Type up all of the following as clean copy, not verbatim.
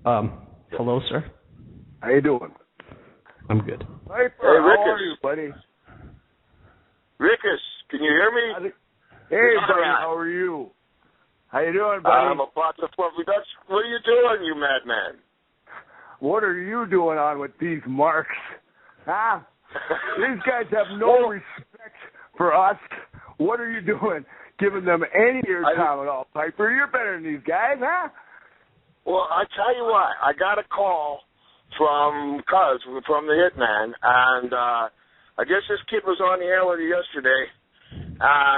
Hello, sir. How you doing? I'm good. Piper, Hey, Rickus. how are you, buddy? Rickus, can you hear me? Hey, All buddy, right. how are you? How you doing, buddy? I'm about to fluffy Dutch. What are you doing, you madman? What are you doing on with these marks? Huh? These guys have no respect for us. What are you doing? Giving them any airtime at all, Piper? You're better than these guys, huh? Well, I tell you what, I got a call from the hitman, and I guess this kid was on the air with you yesterday.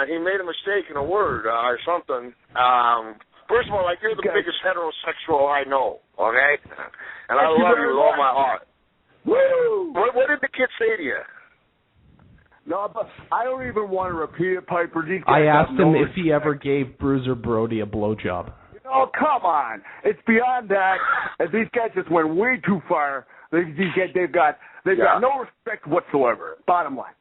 He made a mistake in a word or something. First of all, like, you're the biggest heterosexual I know, okay? And I love you with all my heart. Woo! What did the kid say to you? No, but I don't even want to repeat it, Piper. These guys I asked have no him if he respect. ever gave Bruiser Brody a blowjob. Oh, come on. It's beyond that. And these guys just went way too far. They've got no respect whatsoever. Bottom line.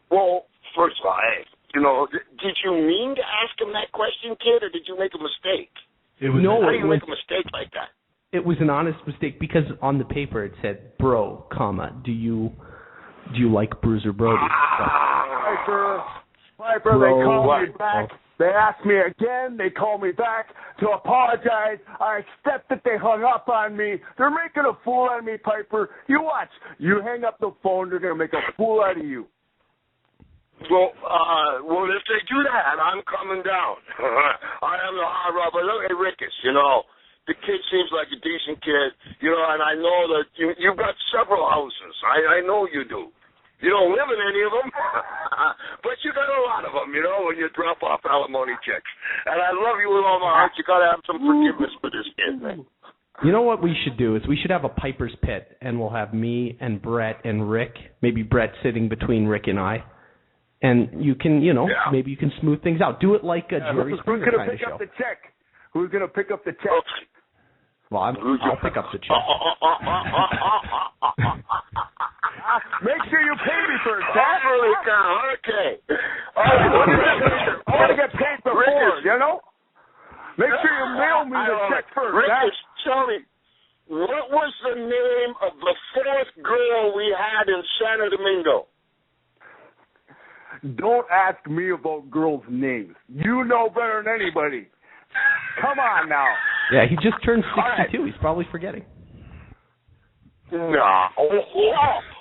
Well, first of all, hey, did you mean to ask him that question, kid, or did you make a mistake? How do you make a mistake like that? It was an honest mistake because on the paper it said, bro, comma, do you like Bruiser Brody? Piper, they called me back. They asked me again. They called me back to apologize. I accept that they hung up on me. They're making a fool out of me, Piper. You watch. You hang up the phone, they're going to make a fool out of you. Well, if they do that, I'm coming down. I am the hard robber. Look, hey, Rickus, the kid seems like a decent kid, and I know that you've got several houses. I know you do. You don't live in any of them, but you got a lot of them, when you drop off alimony checks. And I love you with all my heart. You got to have some forgiveness for this kid, man. You know what we should do is we should have a Piper's Pit, and we'll have me and Bret and Rick, maybe Bret sitting between Rick and I. And you can, maybe you can smooth things out. Do it like a Jerry Springer kind of show. Who's going to pick up the check? Who's going to pick up the check? Okay. Well, I'll pick up the check. Make sure you pay me first, Holy cow, okay. I want to get paid before, Make sure you mail me the check first. Rickus, tell me, what was the name of the fourth girl we had in Santo Domingo? Don't ask me about girls' names. You know better than anybody. Come on now. Yeah, he just turned 62. Right. He's probably forgetting. No.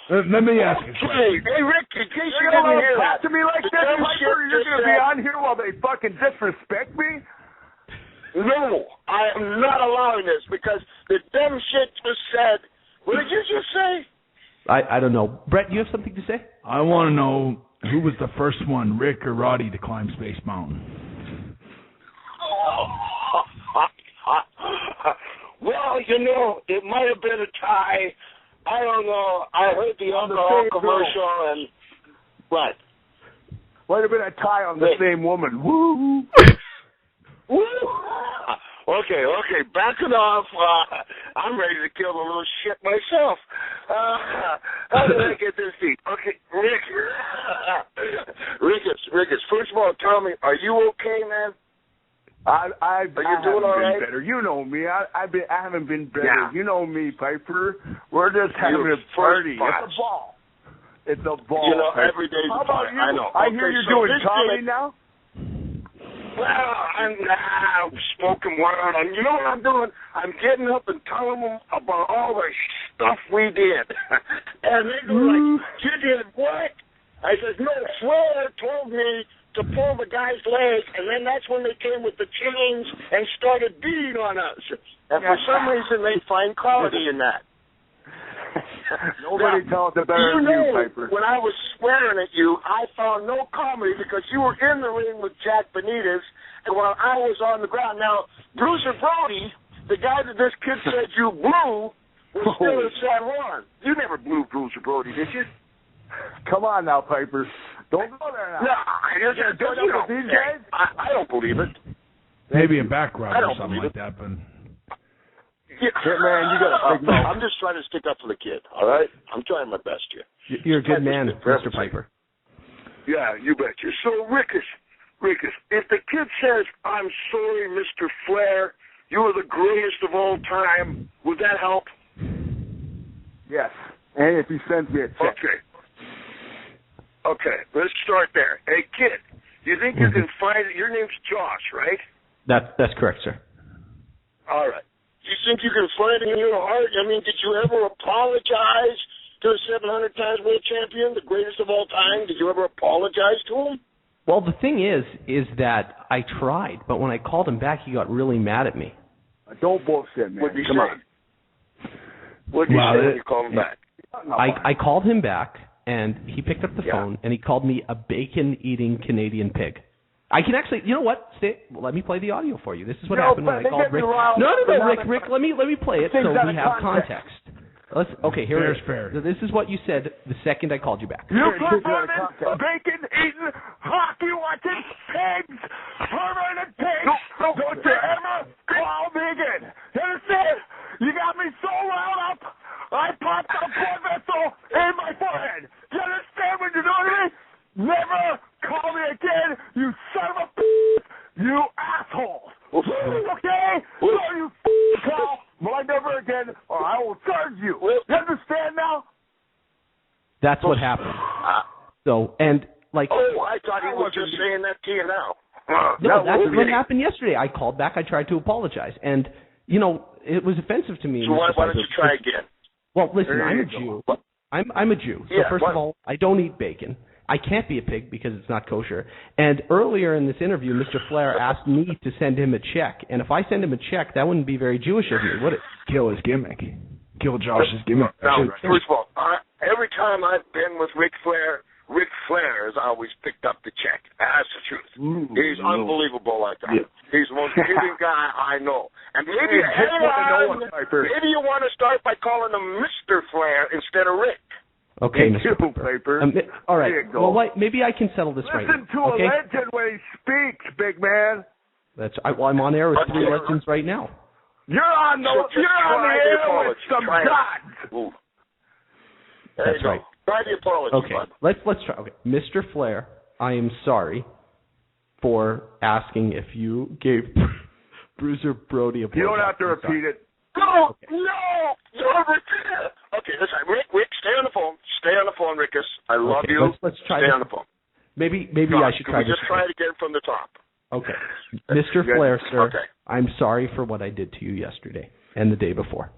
Let me ask you. Hey, Rick, in case you didn't hear talk that. to me like this, Piper? You're going to be on here while they fucking disrespect me? No, I am not allowing this because the dumb shit just said. What did you just say? I don't know. Bret, you have something to say? I want to know who was the first one, Rick or Roddy, to climb Space Mountain? Well, it might have been a tie. I don't know. I heard the alcohol commercial and what? Might have been a tie on the same woman. Woo! Woo! Okay. Backing off. I'm ready to kill the little shit myself. How did I get this deep? Okay, Rickus. First of all, tell me, are you okay, man? Are you doing all right? Better. You know me. I haven't been better. Yeah. You know me, Piper. We're just having a party. It's a ball. It's a ball. Every day's a party. I know. I hear you're doing comedy now. Well, I'm smoking word, and you know what I'm doing? I'm getting up and telling them about all the stuff we did. And they go like, you did what? I said, no, Flair told me to pull the guy's leg, and then that's when they came with the chains and started beating on us. And for some reason, they find comedy in that. Nobody tells it better than you, Piper. When I was swearing at you, I found no comedy because you were in the ring with Jack Benitez, and while I was on the ground. Now, Bruiser Brody, the guy that this kid said you blew, was still in San Juan. You never blew Bruiser Brody, did you? Come on now, Piper. Don't go there now. No, I don't believe it. Maybe a back rub or something like that, but... Yeah, man, you got to I'm just trying to stick up for the kid, all right? I'm trying my best here. You're a good man, Mr. Piper. Yeah, you betcha. So, Rickus, if the kid says, I'm sorry, Mr. Flair, you were the greatest of all time. Would that help? Yes. And if he sends me a check. Okay, let's start there. Hey, kid, do you think you can find it? Your name's Josh, right? That's correct, sir. All right. Do you think you can find it in your heart? I mean, did you ever apologize to the 700 times world champion, the greatest of all time? Did you ever apologize to him? Well, the thing is that I tried, but when I called him back, he got really mad at me. Don't bullshit, man. What'd he Come say? on. What'd he say when you called him back? I called him back, and he picked up the phone, and he called me a bacon-eating Canadian pig. I can actually, you know what? Let me play the audio for you. This is what happened when I called Rick. No, Rick. Let me play it so we have context. Here it is. Fair. This is what you said the second I called you back. You perverted, bacon-eating, hockey-watching pigs! Perverted pigs! Don't you ever call me again! You understand? You got me so wound up, I popped a blood vessel in my forehead! You understand what you're doing to me? Never call me again, you son of a bitch! You asshole! Okay? So you call my number again, or I will charge you. You understand now? That's what happened. So, and like... Oh, I thought he was just saying that to you now. No, that's what happened yesterday. I called back. I tried to apologize. And, you know, it was offensive to me. So why don't you try again? Well, listen, I'm a Jew. I'm a Jew. So first of all, I don't eat bacon. I can't be a pig because it's not kosher. And earlier in this interview, Mr. Flair asked me to send him a check. And if I send him a check, that wouldn't be very Jewish of me, would it? Kill his gimmick. Kill Josh's gimmick. Now, first of all, every time I've been with Ric Flair has always picked up the check. That's the truth. He's unbelievable like that. Yeah. He's the most giving guy I know. And maybe you want to start by calling him Mr. Flair instead of Rick. Okay, Mr. Piper. All right. Well, maybe I can settle this right now. Listen to a legend when he speaks, big man. I'm on air with 3 legends right now. You're on the air with some gods. That's right. Try the apology. Okay, let's try. Okay, Mr. Flair, I am sorry for asking if you gave Bruiser Brody a blowjob. You don't have to repeat it. No, don't repeat it. Okay, listen, Rick, stay on the phone. Stay on the phone, Rickus. I love you. Let's try. Stay on the phone. Maybe I should try this. Just try it again from the top. Okay, Mr. Flair, sir. Okay. I'm sorry for what I did to you yesterday and the day before.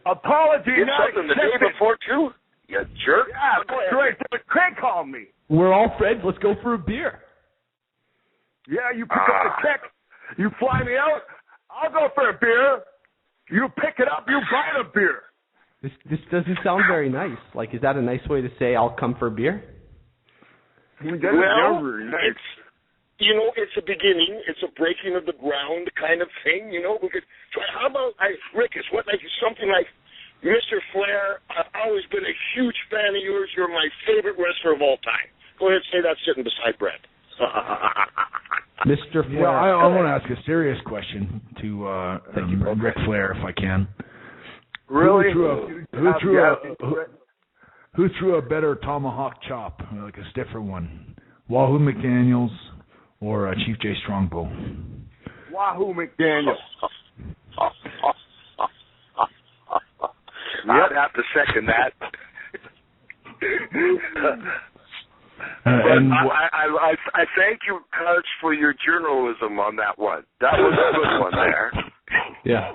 Apology not accepted. The day before too. You jerk. Yeah, that's right. Craig called me. We're all friends. Let's go for a beer. Yeah, you pick up the check. You fly me out. I'll go for a beer. You pick it up. You buy the beer. This doesn't sound very nice. Like, is that a nice way to say I'll come for a beer? Well, it's it's a beginning. It's a breaking of the ground kind of thing. You know, we could try. How about Rickus? Something like Mr. Flair? I've always been a huge fan of yours. You're my favorite wrestler of all time. Go ahead and say that sitting beside Bret. Mr. Flair. Yeah, I want to ask a serious question to Ric Flair, if I can. Really? Who threw a better tomahawk chop, like a stiffer one? Wahoo McDaniels or Chief J Strongbow? Wahoo McDaniels. I'd have to second that. I thank you, Coach, for your journalism on that one. That was a good one there. Yeah.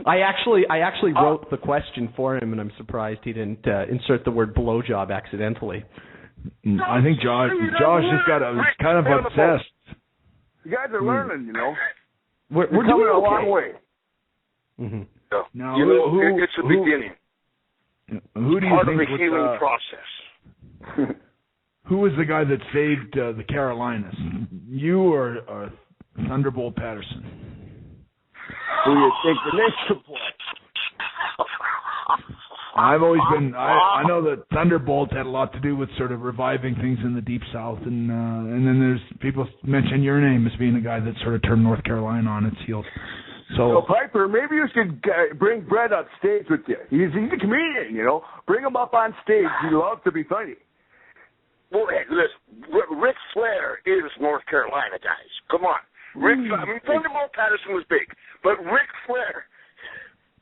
I actually wrote the question for him, and I'm surprised he didn't insert the word blowjob accidentally. I think Josh has kind of obsessed. You guys are learning, you know. We're coming doing a long way. Mm-hmm. Now, it's a beginning. Who do you part think of the healing process? Who was the guy that saved the Carolinas? You or Thunderbolt Patterson? Who do you think the next support? I've always been. I know that Thunderbolt had a lot to do with sort of reviving things in the Deep South, and then there's people mention your name as being the guy that sort of turned North Carolina on its heels. So Piper, maybe you should bring Bret on stage with you. He's a comedian, you know. Bring him up on stage. He loves to be funny. Well, hey, listen, Ric Flair is North Carolina, guys. Come on. Thunderbolt Patterson was big, but Ric Flair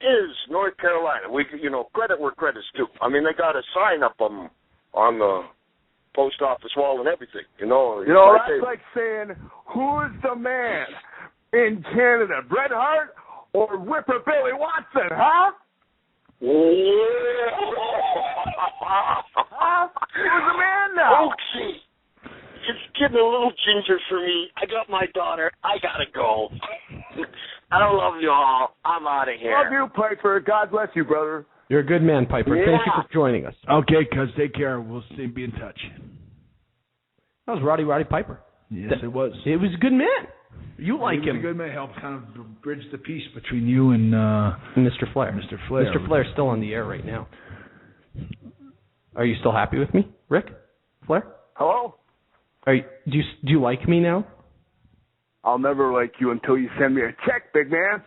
is North Carolina. Credit where credit's due. I mean, they got a sign up on the post office wall and everything. That's like saying, who's the man in Canada, Bret Hart or Whipper Billy Watson, huh? Huh? Who's the man now? Okay. It's getting a little ginger for me. I got my daughter. I gotta go. I don't love you all. I'm out of here. Love you, Piper. God bless you, brother. You're a good man, Piper. Yeah. Thank you for joining us. Okay, cuz take care. We'll be in touch. That was Roddy Piper. Yes, it was. It was a good man. You like him. He was a good man. Helped kind of bridge the peace between you and Mr. Flair. Mr. Flair. Mr. Flair's still on the air right now. Are you still happy with me, Ric Flair? Hello? Do you like me now? I'll never like you until you send me a check, big man.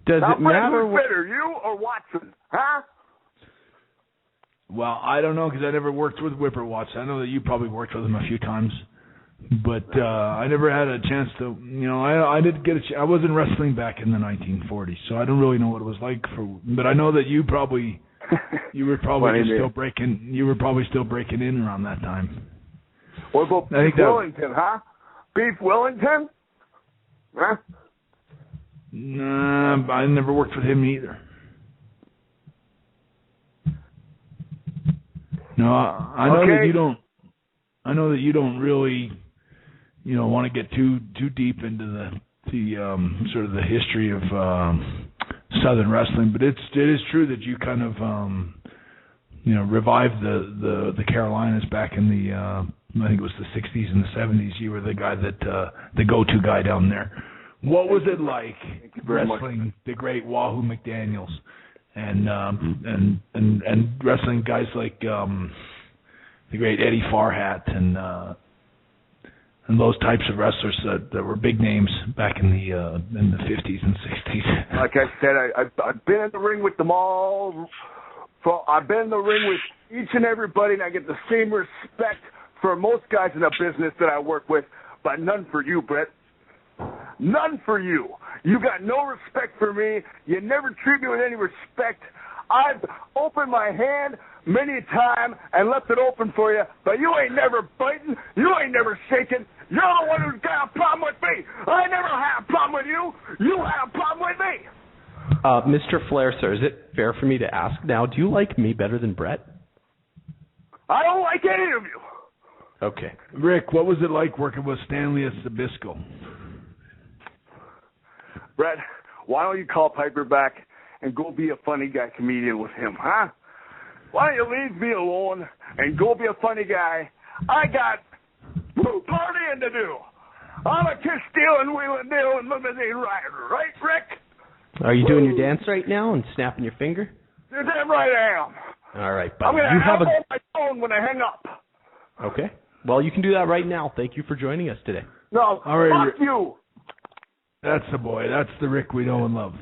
Does now, it matter? Who's better, you or Watson? Huh? Well, I don't know because I never worked with Whipper Watson. I know that you probably worked with him a few times, but I never had a chance to. I did get I was in wrestling back in the 1940s, so I don't really know what it was like But I know that you were probably still breaking in around that time. What about Beef Wellington, huh? Beef Wellington? Huh? Nah, I never worked with him either. No, I know that you don't. I know that you don't really, want to get too deep into the sort of the history of Southern wrestling, but it is true that you kind of revived the Carolinas back in the I think it was the 60s and the 70s. You were the guy that the go-to guy down there. What was it like wrestling the great Wahoo McDaniels and wrestling guys like the great Eddie Farhat and those types of wrestlers that were big names back in the 50s and 60s? Like I said, I've been in the ring with them all. I've been in the ring with each and everybody, and I get the same respect for most guys in the business that I work with, but none for you, Bret. None for you. You got no respect for me. You never treat me with any respect. I've opened my hand many a time and left it open for you, but you ain't never biting. You ain't never shaking. You're the one who's got a problem with me. I never had a problem with you. You had a problem with me. Mr. Flair, sir, is it fair for me to ask now, do you like me better than Bret? I don't like any of you. Okay. Rick, what was it like working with Stanley Sabisco? Bret, why don't you call Piper back and go be a funny guy comedian with him, huh? Why don't you leave me alone and go be a funny guy? I got partying to do. I'm a kiss stealing, wheeling, dealing, limousine rider, right, Rick? Are you doing your dance right now and snapping your finger? You're damn right I am. All right, buddy. I'm going to have my phone when I hang up. Okay. Well, you can do that right now. Thank you for joining us today. No, all right, fuck you. That's the boy. That's the Rick we know and love.